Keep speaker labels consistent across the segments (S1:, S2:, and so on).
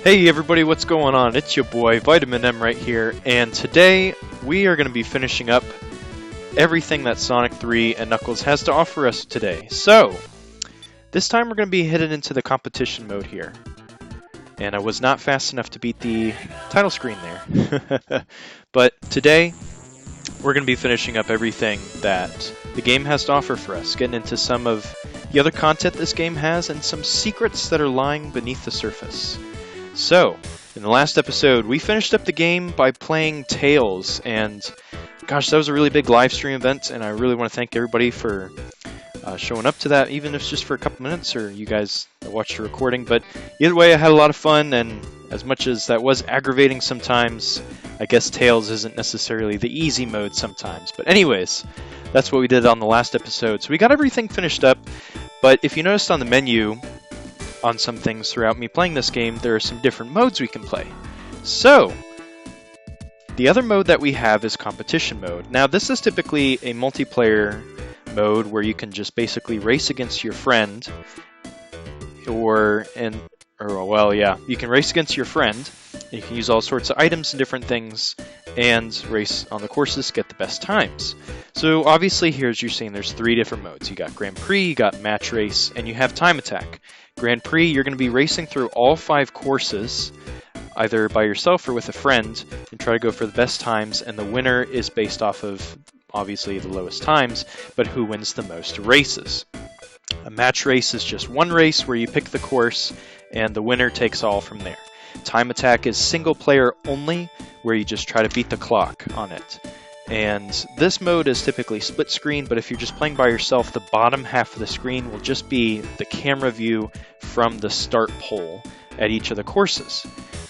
S1: Hey everybody, what's going on? It's your boy Vitamin M right here, and today we are going to be finishing up everything that Sonic 3 and Knuckles has to offer us today. So, this time we're going to be headed into the competition mode here. And I was not fast enough to beat the title screen there. But today, we're going to be finishing up everything that the game has to offer for us, getting into some of the other content this game has, and some secrets that are lying beneath the surface. So, in the last episode, we finished up the game by playing Tails, and gosh, that was a really big live stream event, and I really want to thank everybody for showing up to that, even if it's just for a couple minutes, or you guys that watched the recording. But either way, I had a lot of fun, and as much as that was aggravating sometimes, I guess Tails isn't necessarily the easy mode sometimes. But anyways, that's what we did on the last episode. So we got everything finished up, but if you noticed on the menu, on some things throughout me playing this game, there are some different modes we can play. So, the other mode that we have is competition mode. Now, this is typically a multiplayer mode where you can just basically race against your friend, you can race against your friend. You can use all sorts of items and different things, and race on the courses to get the best times. So obviously here, as you're seeing, there's three different modes. You got Grand Prix, you got Match Race, and you have Time Attack. Grand Prix, you're going to be racing through all 5 courses, either by yourself or with a friend, and try to go for the best times, and the winner is based off of, obviously, the lowest times, but who wins the most races. A match race is just one race where you pick the course, and the winner takes all from there. Time Attack is single player only, where you just try to beat the clock on it. And this mode is typically split screen, but if you're just playing by yourself, the bottom half of the screen will just be the camera view from the start pole at each of the courses.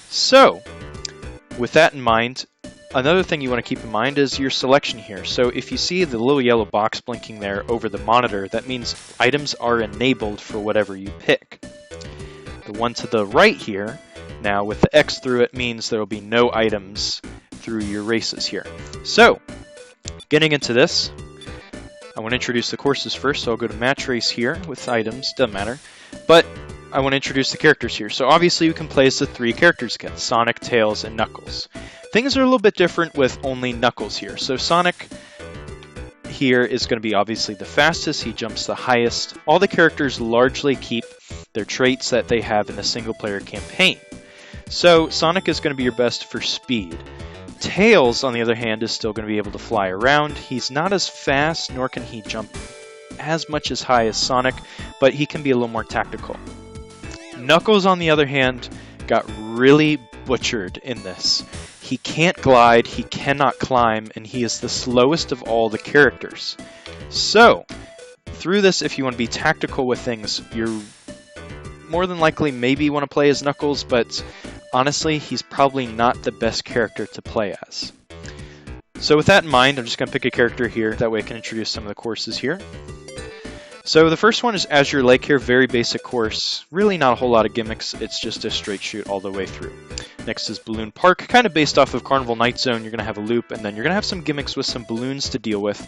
S1: So, with that in mind, another thing you want to keep in mind is your selection here. So if you see the little yellow box blinking there over the monitor, that means items are enabled for whatever you pick. The one to the right here, now with the X through it, means there will be no items through your races here. So, getting into this, I want to introduce the courses first, so I'll go to Match Race here with items, doesn't matter, but I want to introduce the characters here. So obviously you can play as the 3 characters again, Sonic, Tails, and Knuckles. Things are a little bit different with only Knuckles here. So Sonic here is going to be obviously the fastest, he jumps the highest. All the characters largely keep their traits that they have in the single player campaign. So Sonic is going to be your best for speed. Tails, on the other hand, is still going to be able to fly around. He's not as fast, nor can he jump as much as high as Sonic, but he can be a little more tactical. Knuckles, on the other hand, got really butchered in this. He can't glide, he cannot climb, and he is the slowest of all the characters. So, through this, if you want to be tactical with things, you're more than likely maybe want to play as Knuckles, but honestly, he's probably not the best character to play as. So with that in mind, I'm just going to pick a character here, that way I can introduce some of the courses here. So the first one is Azure Lake here, very basic course, really not a whole lot of gimmicks, it's just a straight shoot all the way through. Next is Balloon Park, kind of based off of Carnival Night Zone. You're going to have a loop, and then you're going to have some gimmicks with some balloons to deal with,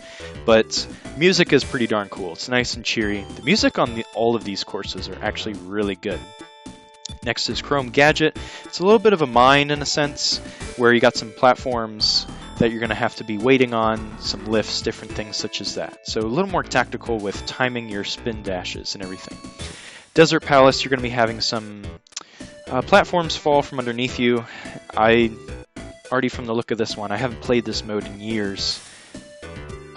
S1: but music is pretty darn cool. It's nice and cheery. The music on all of these courses are actually really good. Next is Chrome Gadget. It's a little bit of a mine in a sense, where you got some platforms that you're going to have to be waiting on, some lifts, different things such as that. So a little more tactical with timing your spin dashes and everything. Desert Palace, you're going to be having some platforms fall from underneath you. Already from the look of this one, I haven't played this mode in years.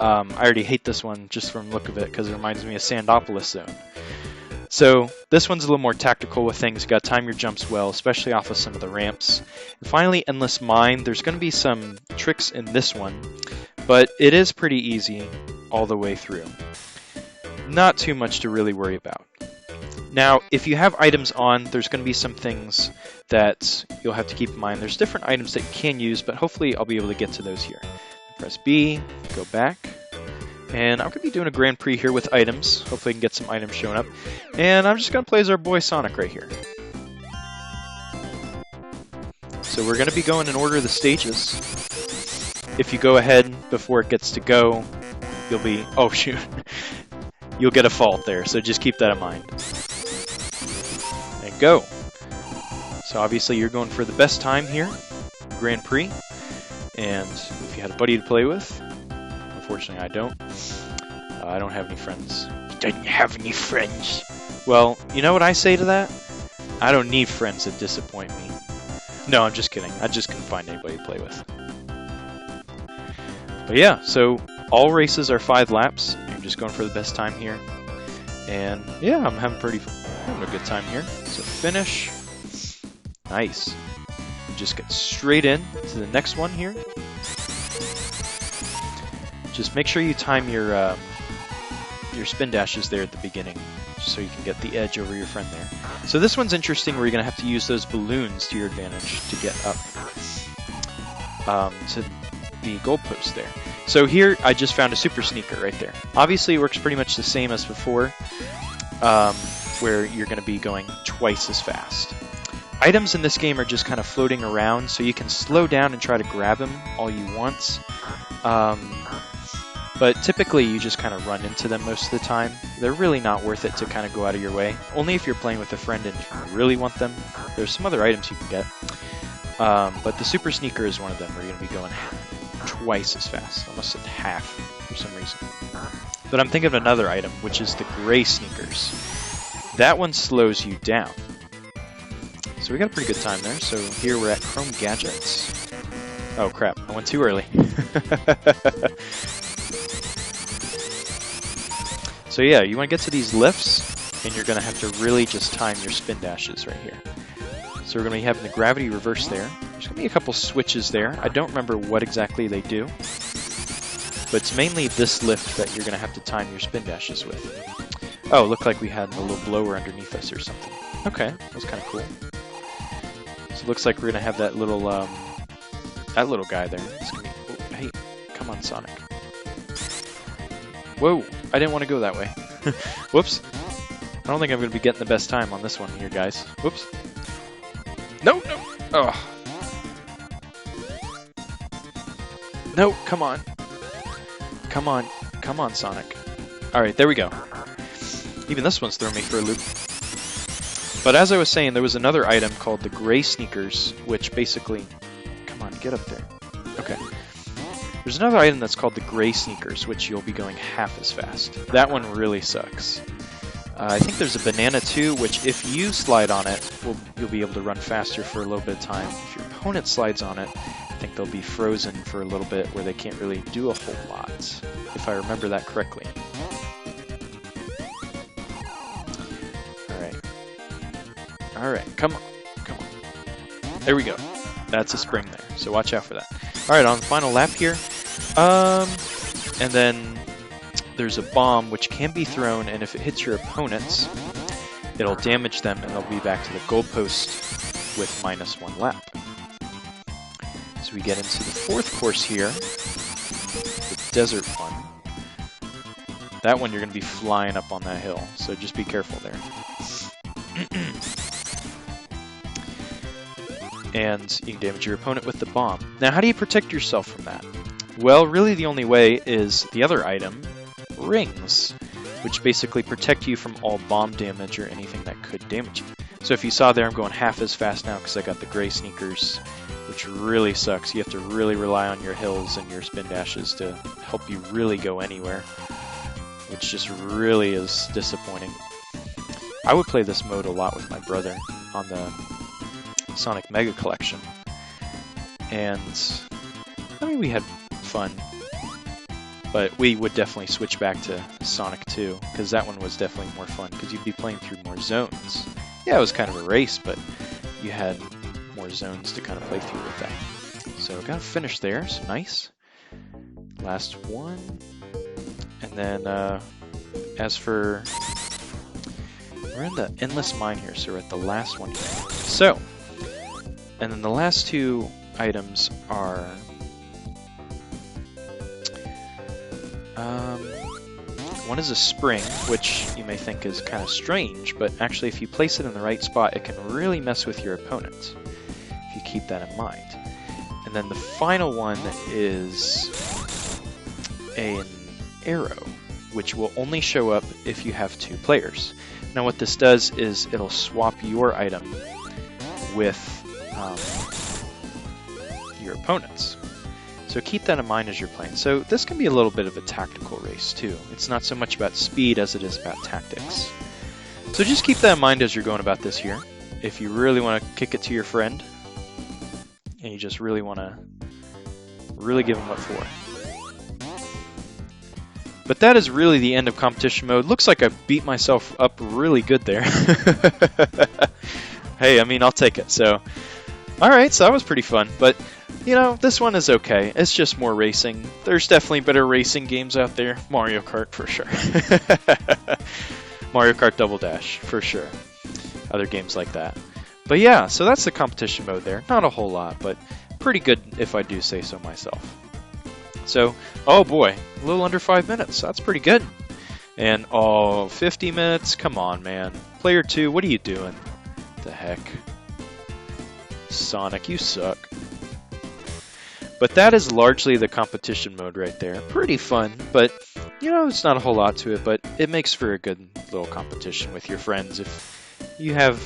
S1: I already hate this one just from the look of it because it reminds me of Sandopolis Zone. So this one's a little more tactical with things. You got to time your jumps well, especially off of some of the ramps. And finally, Endless Mine. There's going to be some tricks in this one, but it is pretty easy all the way through. Not too much to really worry about. Now, if you have items on, there's going to be some things that you'll have to keep in mind. There's different items that you can use, but hopefully I'll be able to get to those here. Press B, go back. And I'm going to be doing a Grand Prix here with items. Hopefully I can get some items showing up. And I'm just going to play as our boy Sonic right here. So we're going to be going in order of the stages. If you go ahead before it gets to go, you'll be... Oh, shoot. You'll get a fault there, so just keep that in mind. And go. So obviously you're going for the best time here, Grand Prix, and if you had a buddy to play with, unfortunately I don't. I don't have any friends. He doesn't have any friends. Well, you know what I say to that? I don't need friends that disappoint me. No, I'm just kidding. I just couldn't find anybody to play with. But yeah, so all races are 5 laps. I'm just going for the best time here. And yeah, I'm having a good time here. So finish. Nice. Just get straight in to the next one here. Just make sure you time your spin dashes there at the beginning, just so you can get the edge over your friend there. So this one's interesting where you're going to have to use those balloons to your advantage to get up to the goalpost there. So here I just found a super sneaker right there. Obviously it works pretty much the same as before, where you're going to be going twice as fast. Items in this game are just kind of floating around, so you can slow down and try to grab them all you want. But typically you just kind of run into them most of the time. They're really not worth it to kind of go out of your way. Only if you're playing with a friend and you really want them. There's some other items you can get. But the super sneaker is one of them where you're going to be going twice as fast. Almost at half for some reason. But I'm thinking of another item, which is the gray sneakers. That one slows you down. So we got a pretty good time there. So here we're at Chrome Gadgets. Oh crap, I went too early. So yeah, you want to get to these lifts, and you're going to have to really just time your spin dashes right here. So we're going to be having the gravity reverse there. There's going to be a couple switches there. I don't remember what exactly they do, but it's mainly this lift that you're going to have to time your spin dashes with. Oh, it looked like we had a little blower underneath us or something. Okay, that was kind of cool. So it looks like we're going to have that little guy there. It's gonna be, oh, hey, come on, Sonic. Whoa, I didn't want to go that way. Whoops. I don't think I'm going to be getting the best time on this one here, guys. Whoops. No, no. Oh. No, come on. Come on. Come on, Sonic. Alright, there we go. Even this one's throwing me for a loop. But as I was saying, there was another item called the gray sneakers, which basically... Come on, get up there. Okay. There's another item that's called the gray sneakers, which you'll be going half as fast. That one really sucks. I think there's a banana too, which if you slide on it, you'll be able to run faster for a little bit of time. If your opponent slides on it, I think they'll be frozen for a little bit where they can't really do a whole lot, if I remember that correctly. Alright. Alright, come on. Come on. There we go. That's a spring there, so watch out for that. Alright, on the final lap here. And then there's a bomb which can be thrown, and if it hits your opponents, it'll damage them and they'll be back to the goalpost with -1 lap. So we get into the 4th course here, the desert one. That one you're going to be flying up on that hill, so just be careful there. And you can damage your opponent with the bomb. Now, how do you protect yourself from that? Well, really the only way is the other item, rings, which basically protect you from all bomb damage or anything that could damage you. So if you saw there, I'm going half as fast now because I got the gray sneakers, which really sucks. You have to really rely on your hills and your spin dashes to help you really go anywhere, which just really is disappointing. I would play this mode a lot with my brother on the Sonic Mega Collection, and I mean, we had fun, but we would definitely switch back to Sonic 2, because that one was definitely more fun, because you'd be playing through more zones. Yeah, it was kind of a race, but you had more zones to kind of play through with that. So got to finish there, so nice. Last one. And then, as for... We're in the Endless Mine here, so we're at the last one here. So, and then the last 2 items are... one is a spring, which you may think is kind of strange, but actually if you place it in the right spot, it can really mess with your opponent, if you keep that in mind. And then the final one is an arrow, which will only show up if you have 2 players. Now what this does is it'll swap your item with your opponents. So keep that in mind as you're playing. So this can be a little bit of a tactical race too. It's not so much about speed as it is about tactics. So just keep that in mind as you're going about this here. If you really want to kick it to your friend, and you just really want to give him what for. But that is really the end of competition mode. Looks like I beat myself up really good there. Hey, I mean, I'll take it. So, alright, so that was pretty fun. But, you know, this one is okay. It's just more racing. There's definitely better racing games out there. Mario Kart, for sure. Mario Kart Double Dash, for sure. Other games like that. But yeah, so that's the competition mode there. Not a whole lot, but pretty good if I do say so myself. So, oh boy, a little under 5 minutes. That's pretty good. And, oh, 50 minutes? Come on, man. Player 2, what are you doing? The heck? Sonic, you suck. But that is largely the competition mode right there. Pretty fun, but, you know, it's not a whole lot to it, but it makes for a good little competition with your friends if you have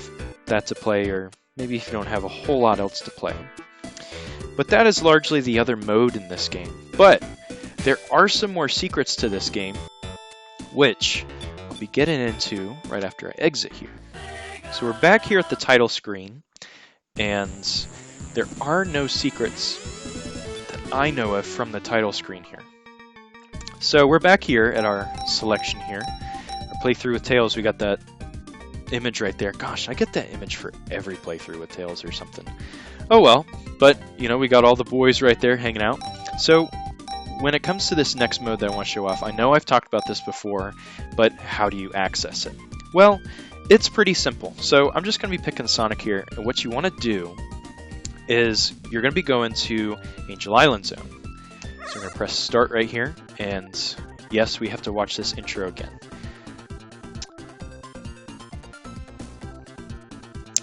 S1: that to play, or maybe if you don't have a whole lot else to play. But that is largely the other mode in this game. But there are some more secrets to this game, which I'll be getting into right after I exit here. So we're back here at the title screen, and there are no secrets that I know of from the title screen here. So we're back here at our selection here. Our playthrough with Tails, we got that image right there. Gosh, I get that image for every playthrough with Tails or something. Oh well, but you know, we got all the boys right there hanging out. So when it comes to this next mode that I want to show off, I know I've talked about this before, but how do you access it? Well, it's pretty simple. So I'm just going to be picking Sonic here, and what you want to do is you're going to be going to Angel Island Zone. So we're going to press start right here, and yes, we have to watch this intro again.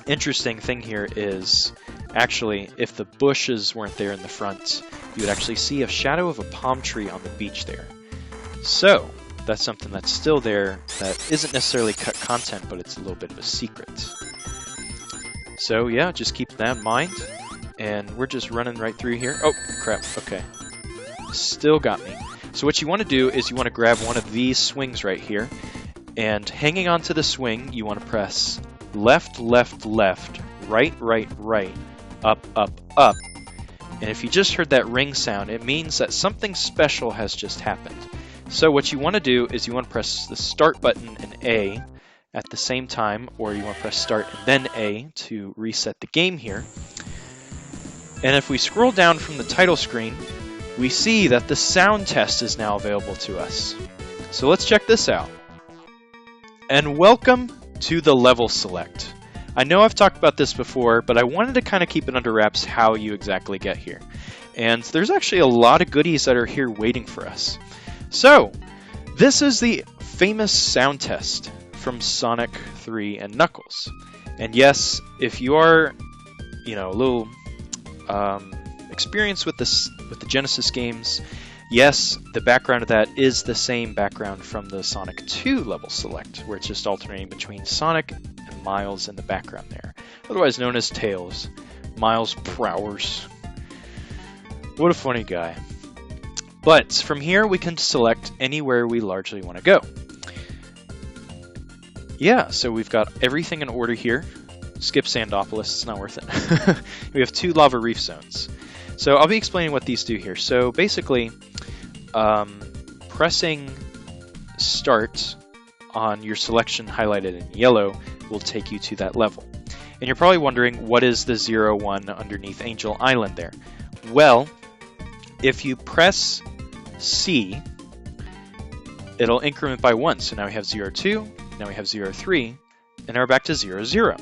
S1: Interesting thing here is, actually, if the bushes weren't there in the front, you would actually see a shadow of a palm tree on the beach there. So, that's something that's still there that isn't necessarily cut content, but it's a little bit of a secret. So yeah, just keep that in mind. And we're just running right through here. Oh, crap, okay. Still got me. So what you want to do is you want to grab one of these swings right here, and hanging onto the swing, you want to press left, left, left, right, right, right, up, up, up. And if you just heard that ring sound, it means that something special has just happened. So what you want to do is you want to press the start button and A at the same time, or you want to press start and then A to reset the game here. And if we scroll down from the title screen, we see that the sound test is now available to us. So let's check this out. And welcome to the level select. I know I've talked about this before, but I wanted to kind of keep it under wraps how you exactly get here. And there's actually a lot of goodies that are here waiting for us. So, this is the famous sound test from Sonic 3 and Knuckles. And yes, if you are, you know, a little experienced with the Genesis games, yes, the background of that is the same background from the Sonic 2 level select, where it's just alternating between Sonic and Miles in the background there, otherwise known as Tails. Miles Prowers. What a funny guy. But from here we can select anywhere we largely want to go. Yeah, so we've got everything in order here. Skip Sandopolis, it's not worth it. We have 2 lava reef zones. So I'll be explaining what these do here. So basically, pressing start on your selection highlighted in yellow will take you to that level. And you're probably wondering, what is the 0, 1 underneath Angel Island there? Well, if you press C, it'll increment by 1. So now we have 0, 2, now we have 0, 3, and now we're back to 0, 0.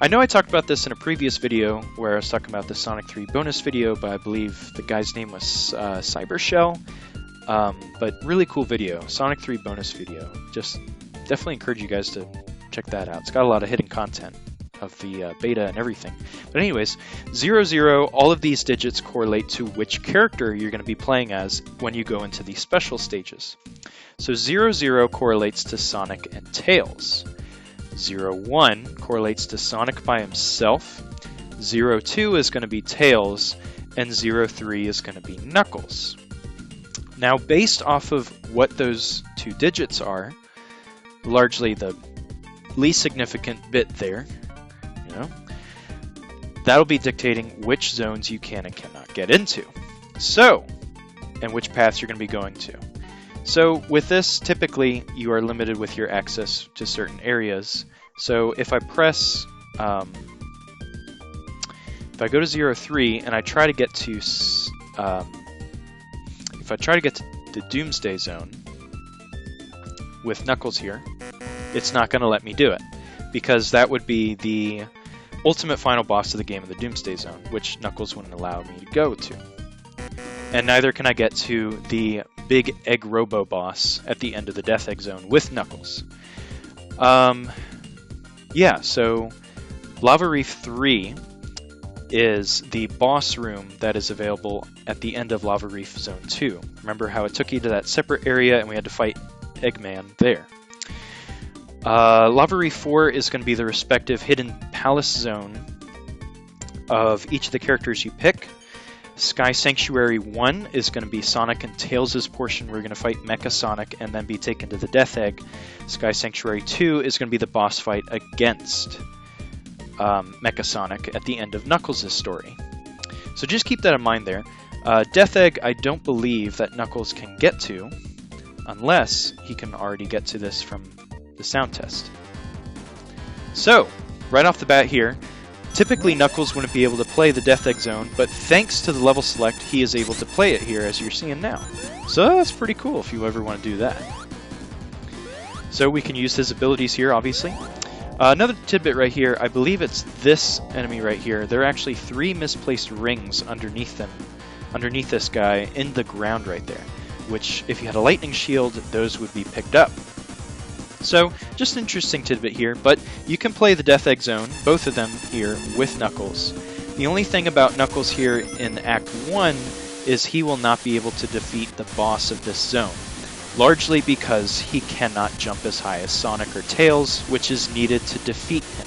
S1: I know I talked about this in a previous video where I was talking about the Sonic 3 bonus video, but I believe the guy's name was Cybershell. But really cool video, Sonic 3 bonus video. Just definitely encourage you guys to check that out. It's got a lot of hidden content of the beta and everything. But anyways, 0, 0, all of these digits correlate to which character you're going to be playing as when you go into these special stages. So 0, 0 correlates to Sonic and Tails. 0, 1 correlates to Sonic by himself. 02 is going to be Tails, and 03 is going to be Knuckles. Now, based off of what those two digits are, largely the least significant bit there, you know, that'll be dictating which zones you can and cannot get into. So, and which paths you're going to be going to. So with this, typically you are limited with your access to certain areas. So if I press, if I go to 03 and I try to get to, if I try to get to the Doomsday Zone with Knuckles here, it's not going to let me do it, because that would be the ultimate final boss of the game of the Doomsday Zone, which Knuckles wouldn't allow me to go to. And neither can I get to the big Egg Robo boss at the end of the Death Egg Zone with Knuckles. Yeah, so Lava Reef 3 is the boss room that is available at the end of Lava Reef Zone 2. Remember how it took you to that separate area and we had to fight Eggman there. Lava Reef 4 is going to be the respective hidden palace zone of each of the characters you pick. Sky Sanctuary 1 is going to be Sonic and Tails' portion. We're going to fight Mecha Sonic and then be taken to the Death Egg. Sky Sanctuary 2 is going to be the boss fight against Mecha Sonic at the end of Knuckles' story. So just keep that in mind there. Death Egg, I don't believe that Knuckles can get to, unless he can already get to this from the sound test. So, right off the bat here, typically Knuckles wouldn't be able to play the Death Egg Zone, but thanks to the level select, he is able to play it here, as you're seeing now. So that's pretty cool if you ever want to do that. So we can use his abilities here, obviously. Another tidbit right here, I believe it's this enemy right here. There are actually 3 misplaced rings underneath them, underneath this guy, in the ground right there, which if you had a lightning shield, those would be picked up. So, just an interesting tidbit here, but you can play the Death Egg Zone, both of them here, with Knuckles. The only thing about Knuckles here in Act 1 is he will not be able to defeat the boss of this zone, largely because he cannot jump as high as Sonic or Tails, which is needed to defeat him.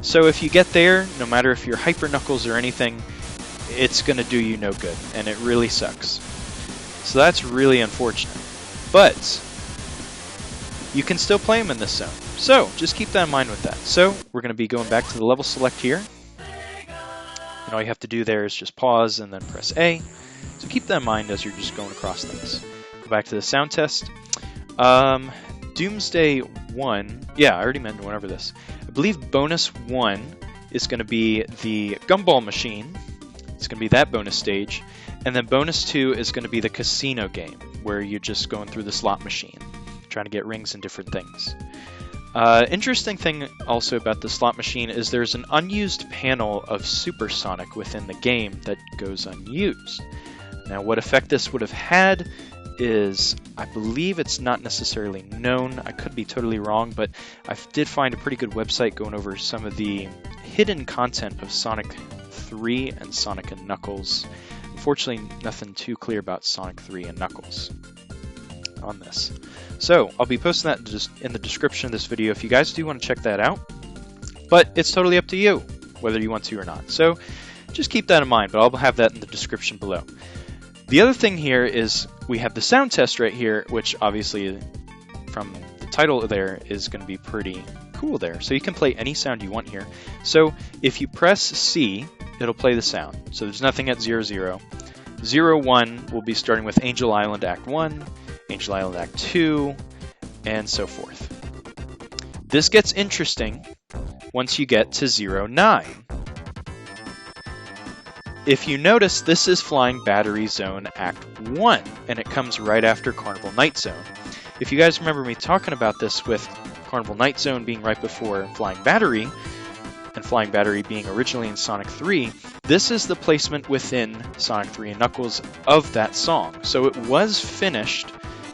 S1: So if you get there, no matter if you're Hyper Knuckles or anything, it's going to do you no good, and it really sucks. So that's really unfortunate. But you can still play him in this zone. So, just keep that in mind with that. So, we're going to be going back to the level select here. And all you have to do there is just pause and then press A. So keep that in mind as you're just going across things. Go back to the sound test. Doomsday 1, yeah, I already mentioned one over this. I believe bonus 1 is going to be the Gumball Machine. It's going to be that bonus stage. And then bonus 2 is going to be the casino game, where you're just going through the slot machine, trying to get rings and different things. Interesting thing also about the slot machine is there's an unused panel of Supersonic within the game that goes unused. Now what effect this would have had is, I believe it's not necessarily known. I could be totally wrong, but I did find a pretty good website going over some of the hidden content of Sonic 3 and Sonic and Knuckles. Unfortunately, nothing too clear about Sonic 3 and Knuckles on this. So, I'll be posting that just in the description of this video if you guys do want to check that out. But it's totally up to you, whether you want to or not. So, just keep that in mind, but I'll have that in the description below. The other thing here is we have the sound test right here, which obviously from the title there is going to be pretty cool there. So you can play any sound you want here. So if you press C, it'll play the sound. So there's nothing at 00. 01 will be starting with Angel Island Act 1, Angel Island Act 2, and so forth. This gets interesting once you get to 09. If you notice, this is Flying Battery Zone Act 1, and it comes right after Carnival Night Zone. If you guys remember me talking about this with Carnival Night Zone being right before Flying Battery, and Flying Battery being originally in Sonic 3, this is the placement within Sonic 3 and Knuckles of that song. So it was finished,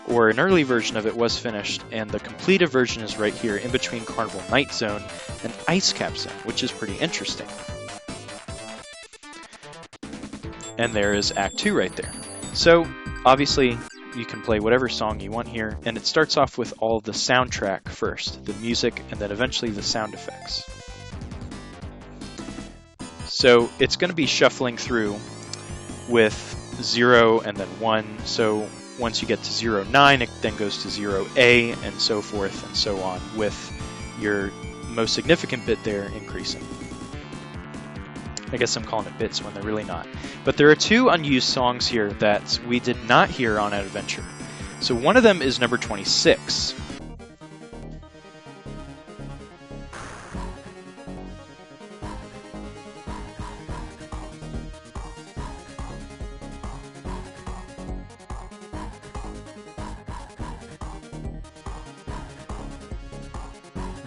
S1: or an early version of it was finished, and the completed version is right here in between Carnival Night Zone and Ice Cap Zone, which is pretty interesting. And there is Act 2 right there. So, obviously, you can play whatever song you want here, and it starts off with all the soundtrack first, the music, and then eventually the sound effects. So it's going to be shuffling through with 0 and then 1. So once you get to 0, 9, it then goes to 0A and so forth and so on, with your most significant bit there increasing. I guess I'm calling it bits when they're really not. But there are 2 unused songs here that we did not hear on Adventure. So one of them is number 26.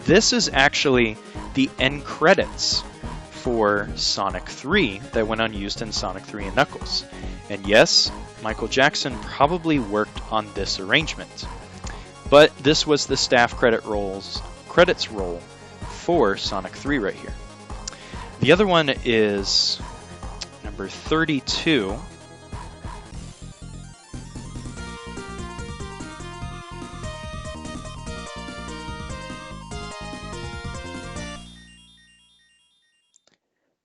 S1: This is actually the end credits for Sonic 3 that went unused in Sonic 3 and Knuckles. And yes, Michael Jackson probably worked on this arrangement. But this was the staff credits roll for Sonic 3 right here. The other one is number 32.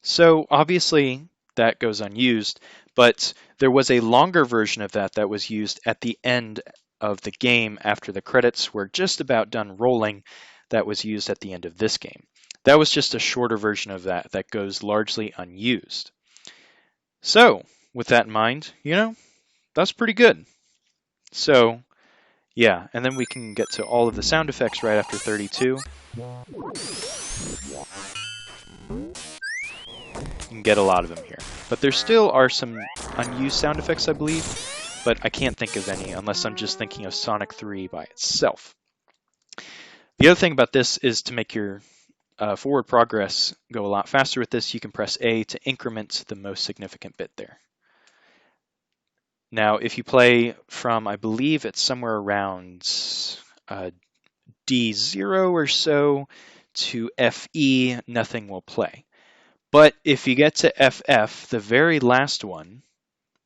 S1: So obviously that goes unused, but there was a longer version of that that was used at the end of the game after the credits were just about done rolling, that was used at the end of this game. That was just a shorter version of that that goes largely unused. So with that in mind, that's pretty good. So yeah, and then we can get to all of the sound effects right after 32. You can get a lot of them here. But there still are some unused sound effects, I believe, but I can't think of any unless I'm just thinking of Sonic 3 by itself. The other thing about this is to make your forward progress go a lot faster with this, you can press A to increment the most significant bit there. Now, if you play from, I believe it's somewhere around D0 or so to FE, nothing will play. But if you get to FF, the very last one,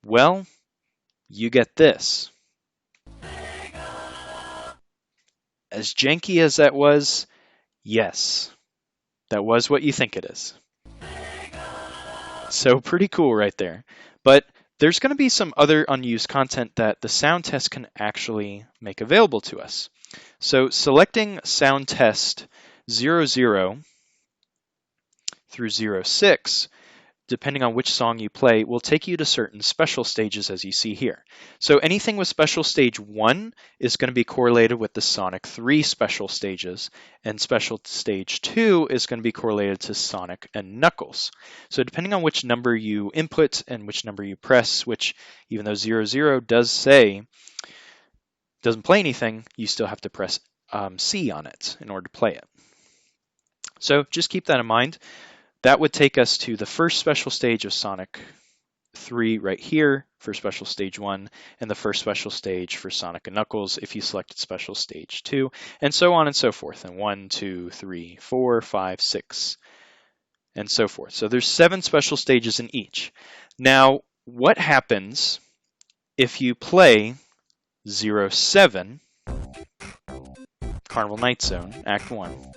S1: well, you get this. As janky as that was, yes, that was what you think it is. So pretty cool right there. But there's going to be some other unused content that the sound test can actually make available to us. So selecting sound test 00 through 06, depending on which song you play, will take you to certain special stages as you see here. So anything with special stage 1 is going to be correlated with the Sonic 3 special stages, and special stage 2 is going to be correlated to Sonic and Knuckles. So depending on which number you input and which number you press, which even though 00 does say doesn't play anything, you still have to press C on it in order to play it. So just keep that in mind. That would take us to the first special stage of Sonic 3 right here for special stage 1, and the first special stage for Sonic and Knuckles if you selected special stage 2, and so on and so forth, and 1, 2, 3, 4, 5, 6, and so forth. So there's 7 special stages in each. Now, what happens if you play 07, Carnival Night Zone, Act 1,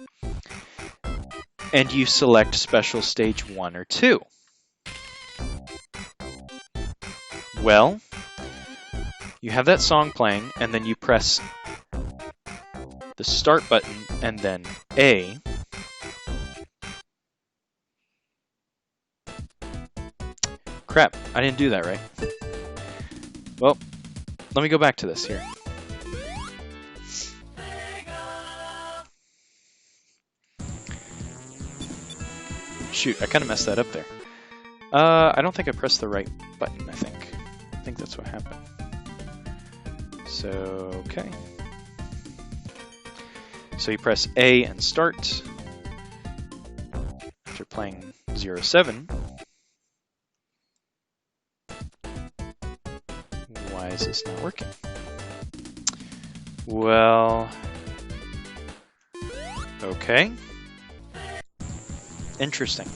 S1: and you select special stage 1 or 2? Well, you have that song playing, and then you press the start button and then A. Crap, I didn't do that right. Well, let me go back to this here. Shoot, I kind of messed that up there. I don't think I pressed the right button, I think that's what happened. So, okay. So you press A and start. After playing 07. Why is this not working? Well, okay. Interesting.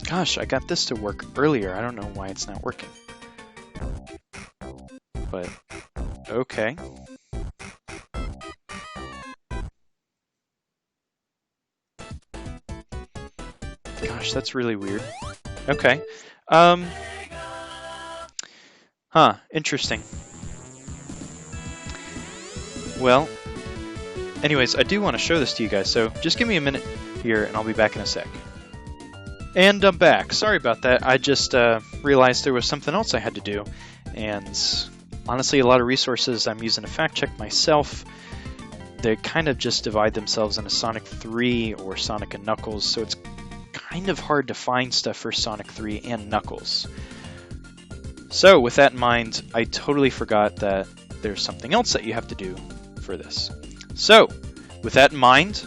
S1: Gosh, I got this to work earlier. I don't know why it's not working. But, Okay. Gosh, that's really weird. Okay. Huh, interesting. Well, anyways, I do want to show this to you guys, so just give me a minute here and I'll be back in a sec. And I'm back. Sorry about that. I just realized there was something else I had to do. And honestly, a lot of resources I'm using to fact check myself, they kind of just divide themselves into Sonic 3 or Sonic and Knuckles, so it's kind of hard to find stuff for Sonic 3 and Knuckles. So with that in mind, I totally forgot that there's something else that you have to do for this. So with that in mind,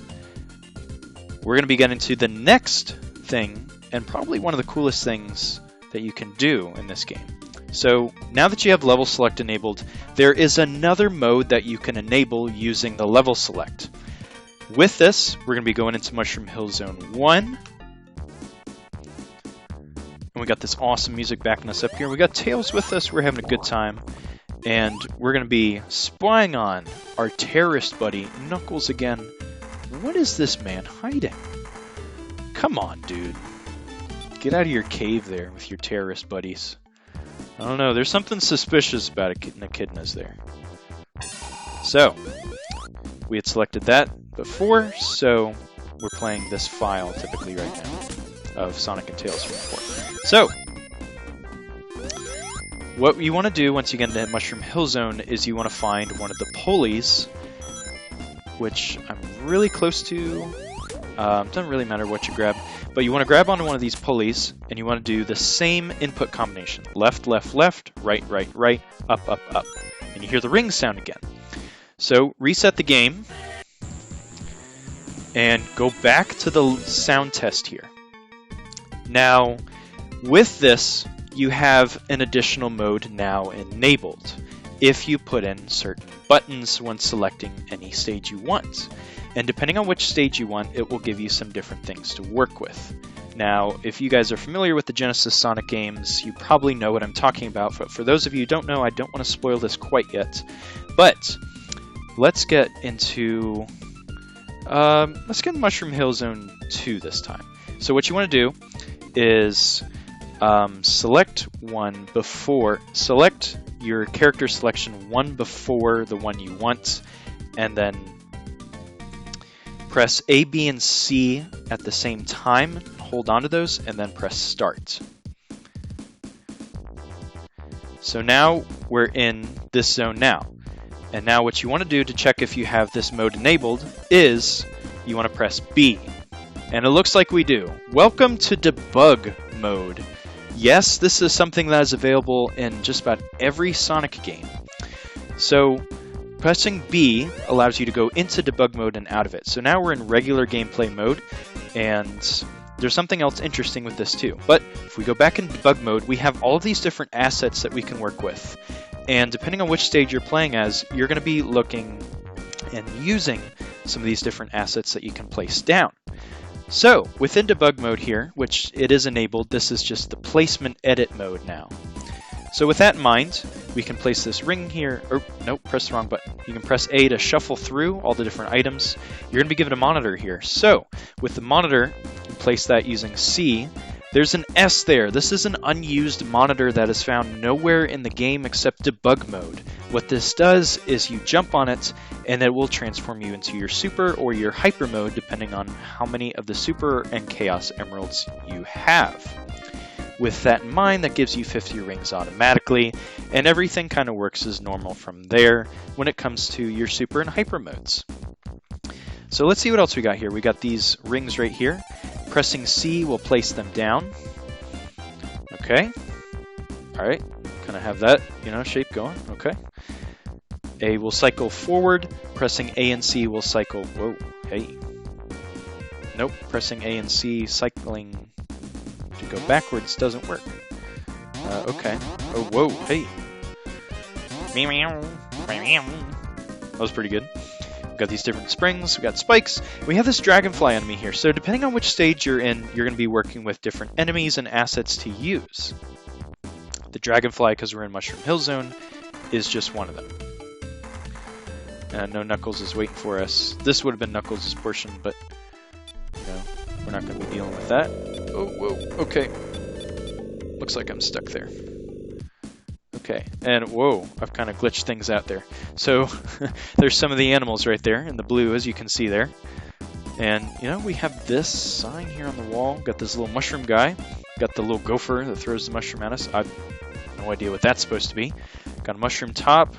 S1: we're going to be getting to the next thing, and probably one of the coolest things that you can do in this game. So now that you have level select enabled, there is another mode that you can enable using the level select. With this, we're going to be going into Mushroom Hill Zone 1. And we got this awesome music backing us up here. We got Tails with us, we're having a good time. And we're going to be spying on our terrorist buddy, Knuckles again. What is this man hiding? Come on, dude. Get out of your cave there with your terrorist buddies. I don't know, there's something suspicious about an echidnas there. So, we had selected that before, so we're playing this file typically right now of Sonic and Tails from before. So, what you want to do once you get into Mushroom Hill Zone is you want to find one of the pulleys, which I'm really close to. Doesn't really matter what you grab, but you want to grab onto one of these pulleys and you want to do the same input combination. Left, left, left, right, right, right, up, up, up. And you hear the ring sound again. So reset the game and go back to the sound test here. Now, with this, you have an additional mode now enabled if you put in certain buttons when selecting any stage you want. And depending on which stage you want, it will give you some different things to work with. Now, if you guys are familiar with the Genesis Sonic games, you probably know what I'm talking about, but for those of you who don't know, I don't want to spoil this quite yet. But let's get into Mushroom Hill Zone 2 this time. So what you want to do is select your character selection one before the one you want, and then press A, B, and C at the same time, hold on to those, and then press start. So now we're in this zone now. And now what you want to do to check if you have this mode enabled is you want to press B. And it looks like we do. Welcome to Debug Mode. Yes, this is something that is available in just about every Sonic game. So pressing B allows you to go into debug mode and out of it. So now we're in regular gameplay mode, and there's something else interesting with this too. But if we go back in debug mode, we have all of these different assets that we can work with. And depending on which stage you're playing as, you're going to be looking and using some of these different assets that you can place down. So within debug mode here, which it is enabled, this is just the placement edit mode now. So with that in mind, we can place this ring here, or nope, press the wrong button. You can press A to shuffle through all the different items. You're going to be given a monitor here. So with the monitor, you place that using C. There's an S there. This is an unused monitor that is found nowhere in the game except debug mode. What this does is you jump on it and it will transform you into your super or your hyper mode depending on how many of the super and chaos emeralds you have. With that in mind, that gives you 50 rings automatically, and everything kind of works as normal from there when it comes to your super and hyper modes. So let's see what else we got here. We got these rings right here. Pressing C will place them down. Okay. Alright. Kind of have that, shape going. Okay. A will cycle forward. Pressing A and C will cycle... Whoa. Hey. Nope. Pressing A and C, cycling... to go backwards doesn't work. Okay. Oh, whoa, hey. That was pretty good. We've got these different springs, we've got spikes. We have this dragonfly enemy here, so depending on which stage you're in, you're going to be working with different enemies and assets to use. The dragonfly, because we're in Mushroom Hill Zone, is just one of them. No Knuckles is waiting for us. This would have been Knuckles' portion, but you know, we're not going to be dealing with that. Oh, whoa, okay. Looks like I'm stuck there. Okay, and whoa, I've kind of glitched things out there. So there's some of the animals right there in the blue, as you can see there. And, you know, we have this sign here on the wall. Got this little mushroom guy. Got the little gopher that throws the mushroom at us. I have no idea what that's supposed to be. Got a mushroom top.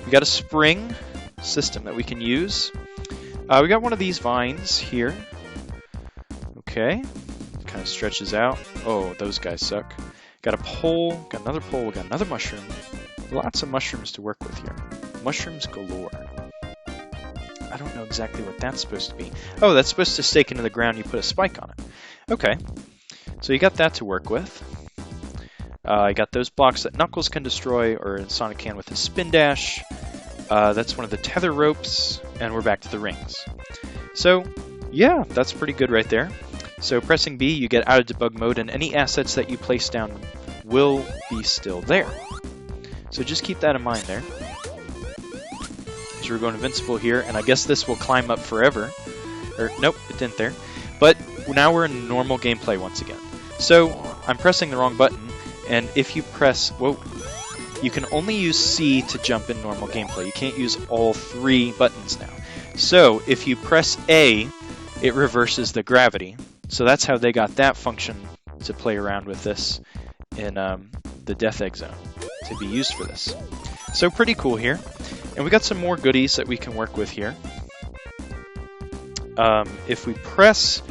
S1: We got a spring system that we can use. We got one of these vines here. Okay. Kind of stretches out. Oh, those guys suck. Got a pole. Got another pole. Got another mushroom. Lots of mushrooms to work with here. Mushrooms galore. I don't know exactly what that's supposed to be. Oh, that's supposed to stake into the ground. You put a spike on it. Okay. So you got that to work with. I got those blocks that Knuckles can destroy, or Sonic can with his spin dash. That's one of the tether ropes, and we're back to the rings. So, yeah, that's pretty good right there. So pressing B, you get out of debug mode, and any assets that you place down will be still there. So just keep that in mind there. So we're going invincible here, and I guess this will climb up forever. Or, nope, it didn't there. But now we're in normal gameplay once again. So I'm pressing the wrong button, and if you press, whoa, you can only use C to jump in normal gameplay. You can't use all three buttons now. So if you press A, it reverses the gravity. So that's how they got that function to play around with this in the Death Egg Zone to be used for this. So pretty cool here. And we got some more goodies that we can work with here. If we press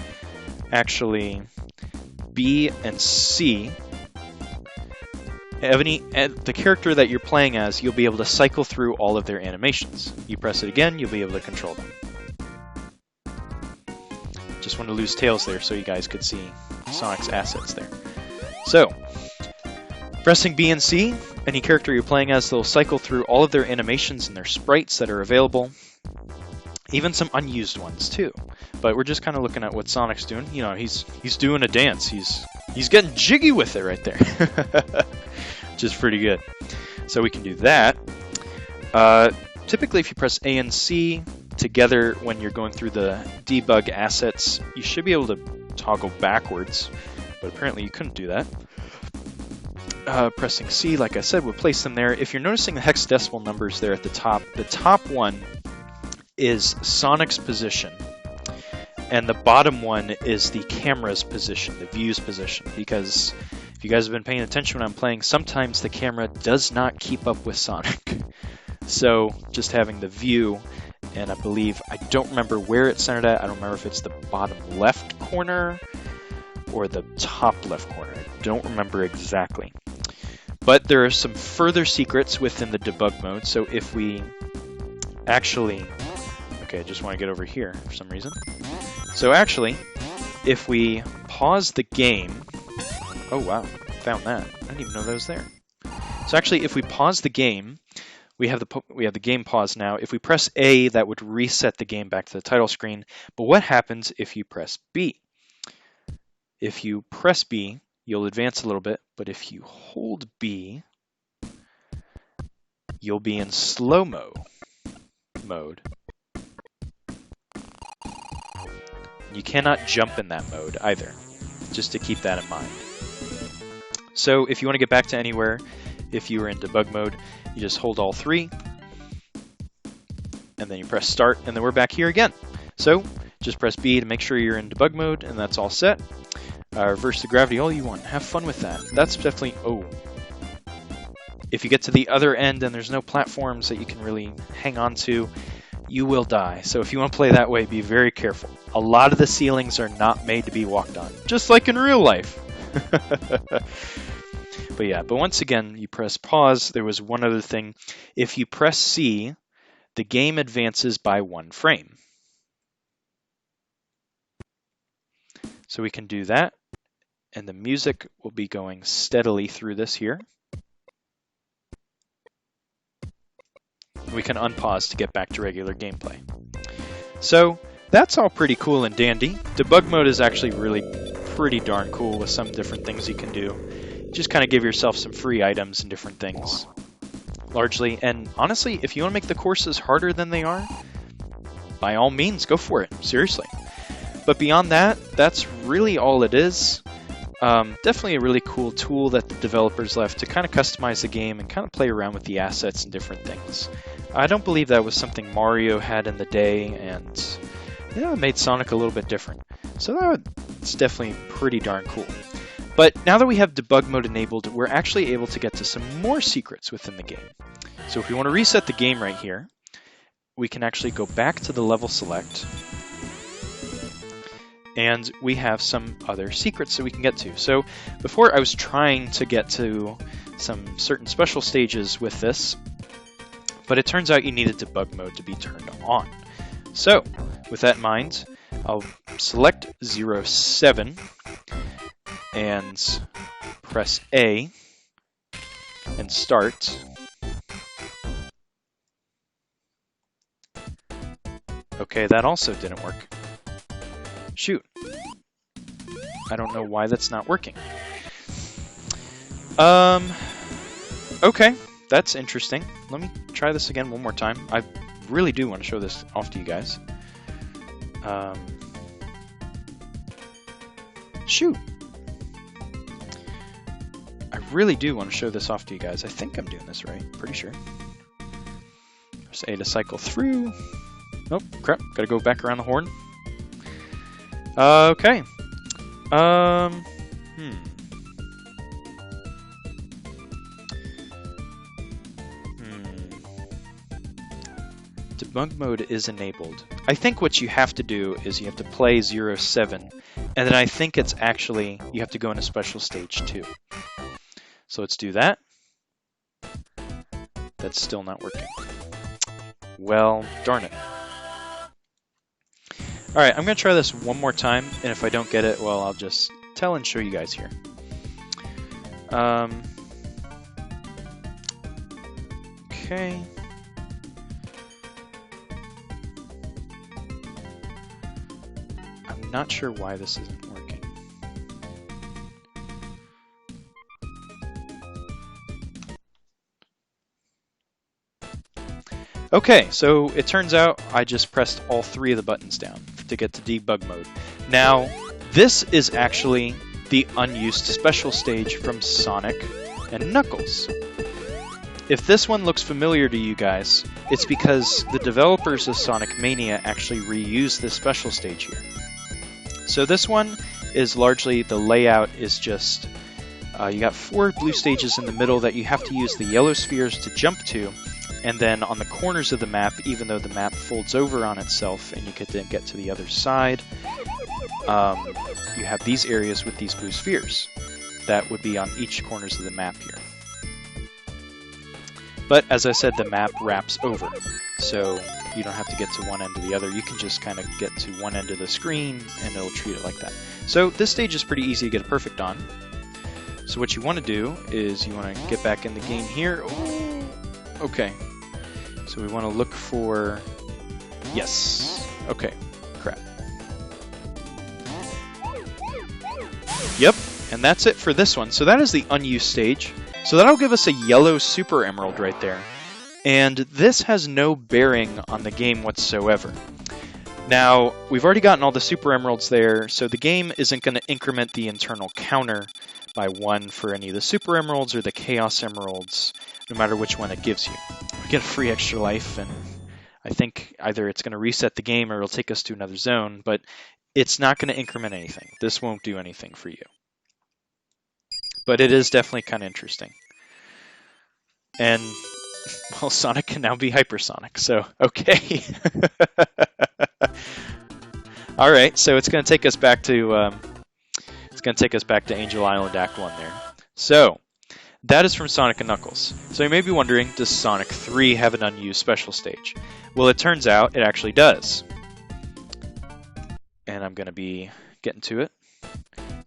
S1: actually B and C, the character that you're playing as, you'll be able to cycle through all of their animations. You press it again, you'll be able to control them. Just want to lose tails there so you guys could see Sonic's assets there. So, pressing B and C, any character you're playing as, they'll cycle through all of their animations and their sprites that are available. Even some unused ones too. But we're just kind of looking at what Sonic's doing. You know, he's doing a dance. He's getting jiggy with it right there. Which is pretty good. So we can do that. Typically if you press A and C together when you're going through the debug assets, you should be able to toggle backwards, but apparently you couldn't do that. Pressing C, like I said, would place them there. If you're noticing the hexadecimal numbers there at the top one is Sonic's position, and the bottom one is the camera's position, the view's position, because if you guys have been paying attention when I'm playing, sometimes the camera does not keep up with Sonic. So just having the view, and I don't remember where it's centered at. I don't remember if it's the bottom left corner or the top left corner. I don't remember exactly. But there are some further secrets within the debug mode. So if we actually, okay, I just want to get over here for some reason. So actually, if we pause the game, oh wow, found that. I didn't even know that was there. So actually, if we pause the game, we have the game pause now. If we press A, that would reset the game back to the title screen. But what happens if you press B? If you press B, you'll advance a little bit, but if you hold B, you'll be in slow-mo mode. You cannot jump in that mode either, just to keep that in mind. So if you want to get back to anywhere, if you were in debug mode, you just hold all three, and then you press start, and then we're back here again. So just press B to make sure you're in debug mode, and that's all set. Reverse the gravity all you want. Have fun with that. That's definitely, oh. If you get to the other end and there's no platforms that you can really hang on to, you will die. So if you want to play that way, be very careful. A lot of the ceilings are not made to be walked on, just like in real life. But yeah, but once again, you press pause. There was one other thing. If you press C, the game advances by 1 frame. So we can do that, and the music will be going steadily through this here. We can unpause to get back to regular gameplay. So that's all pretty cool and dandy. Debug mode is actually really pretty darn cool with some different things you can do. Just kind of give yourself some free items and different things. largely. And honestly, if you want to make the courses harder than they are, by all means, go for it. Seriously. But beyond that, that's really all it is. Definitely a really cool tool that the developers left to kind of customize the game and kind of play around with the assets and different things. I don't believe that was something Mario had in the day, and it made Sonic a little bit different. So it's definitely pretty darn cool. But now that we have debug mode enabled, we're actually able to get to some more secrets within the game. So if we want to reset the game right here, we can actually go back to the level select, and we have some other secrets that we can get to. So before I was trying to get to some certain special stages with this, but it turns out you needed debug mode to be turned on. So with that in mind, I'll select 07 and press A and start. Okay, that also didn't work. Shoot. I don't know why that's not working. Okay, that's interesting. Let me try this again one more time. I really do want to show this off to you guys. Shoot. I really do want to show this off to you guys. I think I'm doing this right. Pretty sure. Press A to cycle through. Oh, crap. Gotta go back around the horn. Okay. Debug mode is enabled. I think what you have to do is you have to play 07, and then I think it's actually, you have to go into special stage 2. So let's do that. That's still not working. Well, darn it. Alright, I'm going to try this one more time, and if I don't get it, well, I'll just tell and show you guys here. Okay. I'm not sure why this isn't working. Okay, so it turns out I just pressed all 3 of the buttons down to get to debug mode. Now, this is actually the unused special stage from Sonic and Knuckles. If this one looks familiar to you guys, it's because the developers of Sonic Mania actually reused this special stage here. So this one is largely, the layout is just, you got 4 blue stages in the middle that you have to use the yellow spheres to jump to, and then on the corners of the map, even though the map folds over on itself and you could then get to the other side, you have these areas with these blue spheres that would be on each corners of the map here. But as I said, the map wraps over, so you don't have to get to one end or the other. You can just kind of get to one end of the screen and it'll treat it like that. So this stage is pretty easy to get a perfect on. So what you want to do is you want to get back in the game here. Oh, okay. So we want to look for... Yes. Okay. Crap. Yep. And that's it for this one. So that is the unused stage. So that'll give us a yellow super emerald right there. And this has no bearing on the game whatsoever. Now, we've already gotten all the super emeralds there, so the game isn't going to increment the internal counter by 1 for any of the super emeralds or the chaos emeralds, no matter which one it gives you. We get a free extra life, and I think either it's going to reset the game or it'll take us to another zone, but it's not going to increment anything. This won't do anything for you. But it is definitely kind of interesting. And, well, Sonic can now be hypersonic, so okay. All right, so it's going to take us back to Angel Island Act 1 there. So that is from Sonic and Knuckles. So you may be wondering, does Sonic 3 have an unused special stage? Well, it turns out it actually does. And I'm going to be getting to it.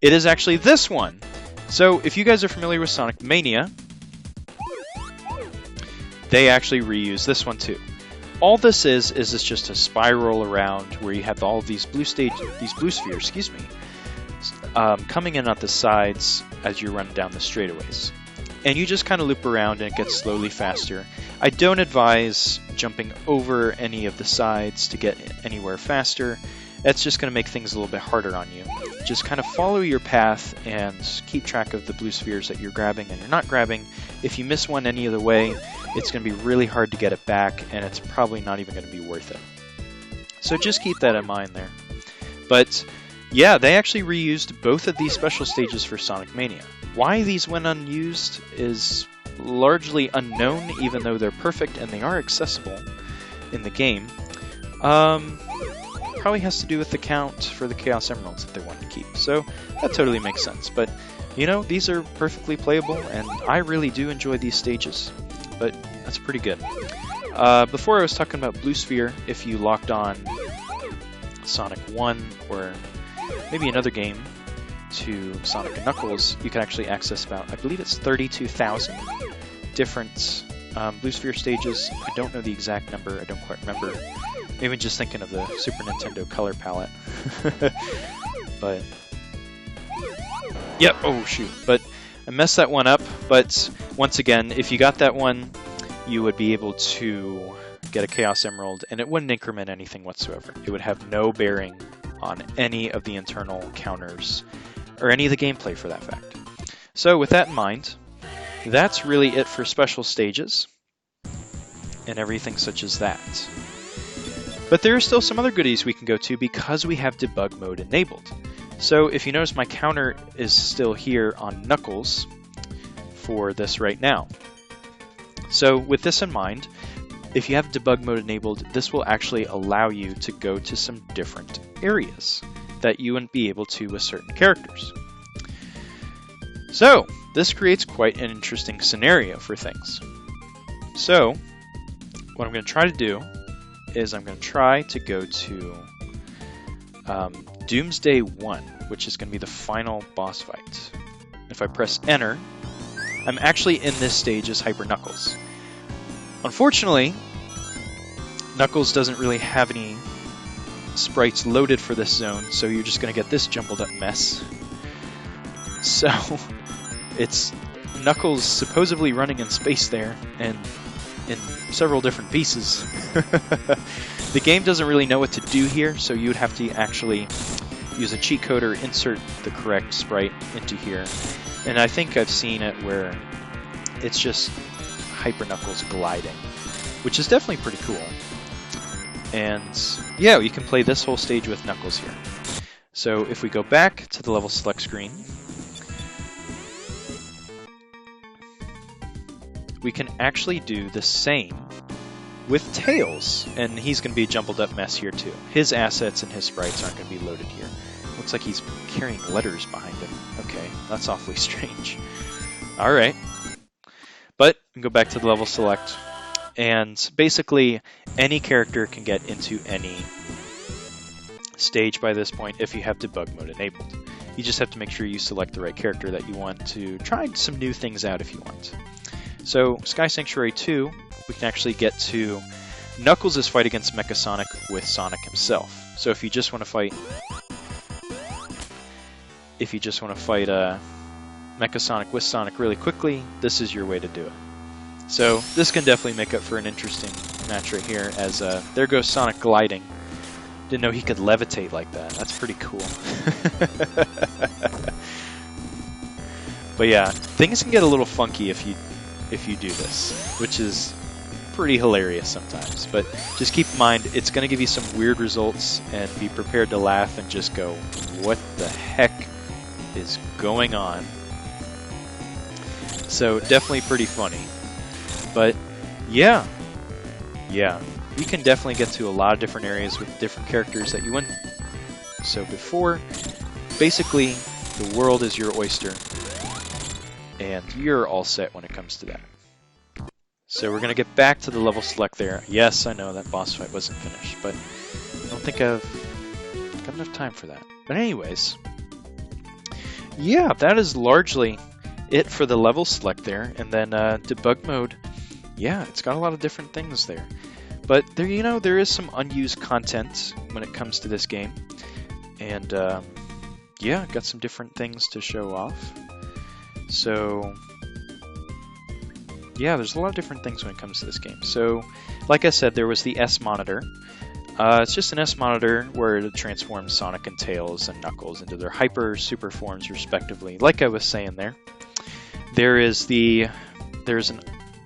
S1: It is actually this one. So if you guys are familiar with Sonic Mania, they actually reuse this one too. All this is it's just a spiral around where you have all of these blue spheres, coming in at the sides as you're running down the straightaways. and you just kind of loop around and it gets slowly faster. I don't advise jumping over any of the sides to get anywhere faster. That's just going to make things a little bit harder on you. Just kind of follow your path and keep track of the blue spheres that you're grabbing and you're not grabbing. If you miss one any other way, it's going to be really hard to get it back, and it's probably not even going to be worth it. So just keep that in mind there. But yeah, they actually reused both of these special stages for Sonic Mania. Why these went unused is largely unknown, even though they're perfect and they are accessible in the game. Probably has to do with the count for the Chaos Emeralds that they want to keep. So that totally makes sense. But, you know, these are perfectly playable, and I really do enjoy these stages. But that's pretty good. Before I was talking about Blue Sphere, if you locked on Sonic 1 or maybe another game to Sonic and Knuckles, you can actually access about, I believe it's 32,000 different Blue Sphere stages. I don't know the exact number, I don't quite remember. Maybe just thinking of the Super Nintendo color palette. But, yep, oh shoot. But I messed that one up, but once again, if you got that one, you would be able to get a Chaos Emerald, and it wouldn't increment anything whatsoever. It would have no bearing on any of the internal counters, or any of the gameplay for that fact. So with that in mind, that's really it for special stages, and everything such as that. But there are still some other goodies we can go to because we have Debug Mode enabled. So if you notice, my counter is still here on Knuckles for this right now. So with this in mind, if you have Debug Mode enabled, this will actually allow you to go to some different areas that you wouldn't be able to with certain characters. So this creates quite an interesting scenario for things. So what I'm going to try to do is I'm going to try to go to Doomsday 1, which is going to be the final boss fight. If I press enter, I'm actually in this stage as Hyper Knuckles. Unfortunately, Knuckles doesn't really have any sprites loaded for this zone, so you're just going to get this jumbled up mess. So it's Knuckles supposedly running in space there, and in several different pieces. The game doesn't really know what to do here, so you would have to actually use a cheat code or insert the correct sprite into here. And I think I've seen it where it's just Hyper Knuckles gliding, which is definitely pretty cool. And yeah, you can play this whole stage with Knuckles here. So if we go back to the level select screen, we can actually do the same with Tails, and he's going to be a jumbled up mess here too. His assets and his sprites aren't going to be loaded here. Looks like he's carrying letters behind him. Okay, that's awfully strange. Alright. But, we can go back to the level select, and basically any character can get into any stage by this point if you have Debug Mode enabled. You just have to make sure you select the right character that you want to try some new things out if you want. So, Sky Sanctuary 2, we can actually get to Knuckles' fight against Mecha Sonic with Sonic himself. So if you just want to fight Mecha Sonic with Sonic really quickly, this is your way to do it. So this can definitely make up for an interesting match right here, as there goes Sonic gliding. Didn't know he could levitate like that. That's pretty cool. But yeah, things can get a little funky if you do this, which is pretty hilarious sometimes. But just keep in mind, it's going to give you some weird results, and be prepared to laugh and just go, what the heck is going on? So definitely pretty funny. But yeah, you can definitely get to a lot of different areas with different characters that you wouldn't. So before, basically, the world is your oyster, and you're all set when it comes to that. So we're going to get back to the level select there. Yes, I know that boss fight wasn't finished, but I don't think I've got enough time for that. But anyways, yeah, that is largely it for the level select there. And then Debug Mode, yeah, it's got a lot of different things there. But there, you know, there is some unused content when it comes to this game. And yeah, got some different things to show off. So yeah, there's a lot of different things when it comes to this game. So, like I said, there was the S monitor. It's just an S monitor where it transforms Sonic and Tails and Knuckles into their hyper super forms respectively. Like I was saying there, there's an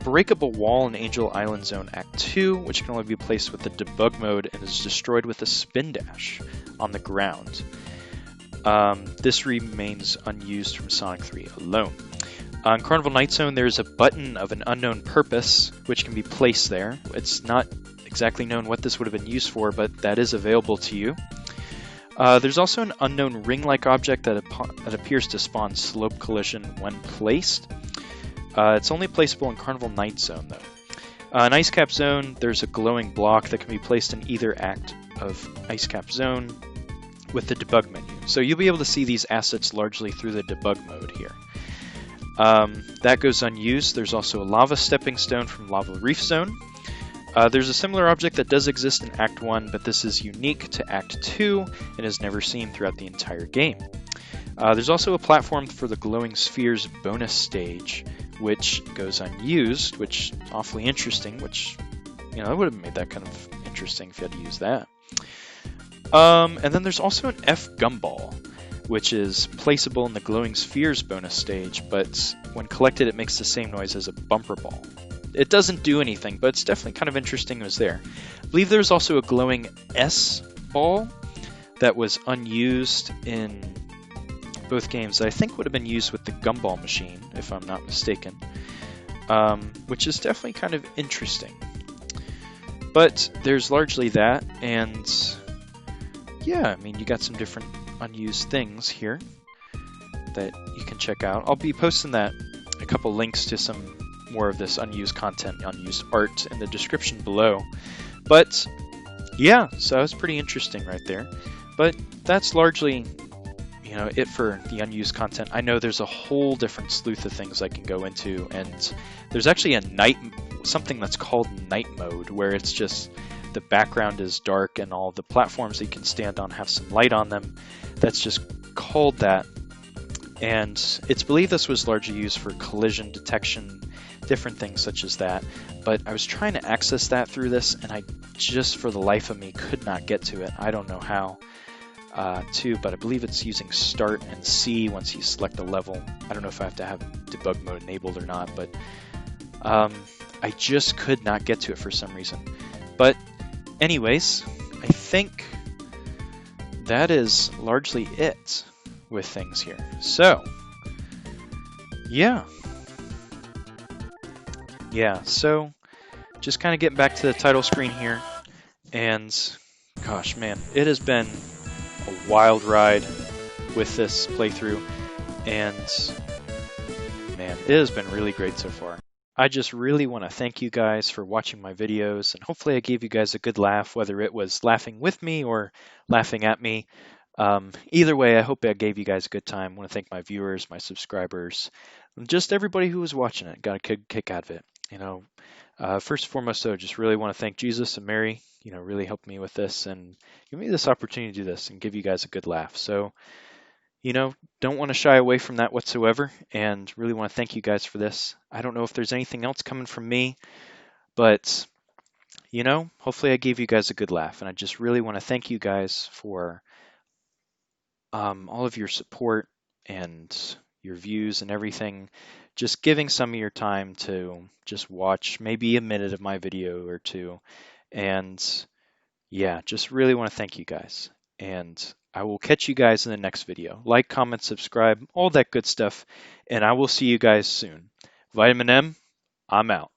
S1: breakable wall in Angel Island Zone Act 2, which can only be placed with the Debug Mode and is destroyed with a spin dash on the ground. This remains unused from Sonic 3 alone. On Carnival Night Zone, there's a button of an unknown purpose, which can be placed there. It's not exactly known what this would have been used for, but that is available to you. There's also an unknown ring-like object that appears to spawn slope collision when placed. It's only placeable in Carnival Night Zone, though. In Ice Cap Zone, there's a glowing block that can be placed in either act of Ice Cap Zone with the debug menu. So you'll be able to see these assets largely through the debug mode here. That goes unused. There's also a lava stepping stone from Lava Reef Zone. There's a similar object that does exist in Act 1, but this is unique to Act 2 and is never seen throughout the entire game. There's also a platform for the Glowing Spheres bonus stage, which goes unused, which is awfully interesting, which, that would have made that kind of interesting if you had to use that. And then there's also an F gumball, which is placeable in the Glowing Spheres bonus stage, but when collected it makes the same noise as a bumper ball. It doesn't do anything, but it's definitely kind of interesting it was there. I believe there's also a glowing S ball that was unused in both games that I think would have been used with the gumball machine, if I'm not mistaken, which is definitely kind of interesting. But there's largely that, and yeah, I mean, you got some different unused things here that you can check out. I'll be posting a couple links to some more of this unused content, unused art in the description below. But yeah, so that was pretty interesting right there. But that's largely, it for the unused content. I know there's a whole different sleuth of things I can go into, and there's actually something that's called night mode, where it's just the background is dark and all the platforms that you can stand on have some light on them. That's just called that. And it's believed this was largely used for collision detection, different things such as that. But I was trying to access that through this, and I just for the life of me could not get to it. I don't know how but I believe it's using Start and C once you select a level. I don't know if I have to have debug mode enabled or not, but I just could not get to it for some reason. But anyways, I think that is largely it with things here. So, yeah, so just kind of getting back to the title screen here, and gosh, man, it has been a wild ride with this playthrough, and man, it has been really great so far. I just really want to thank you guys for watching my videos, and hopefully I gave you guys a good laugh, whether it was laughing with me or laughing at me. Either way, I hope I gave you guys a good time. I want to thank my viewers, my subscribers, and just everybody who was watching it. Got a good kick out of it. First and foremost, though, just really want to thank Jesus and Mary, really helped me with this and give me this opportunity to do this and give you guys a good laugh. So, don't want to shy away from that whatsoever, and really want to thank you guys for this. I don't know if there's anything else coming from me, but, hopefully I gave you guys a good laugh, and I just really want to thank you guys for all of your support and your views and everything, just giving some of your time to just watch maybe a minute of my video or two. And yeah, just really want to thank you guys. And I will catch you guys in the next video. Like, comment, subscribe, all that good stuff. And I will see you guys soon. Vitamin M, I'm out.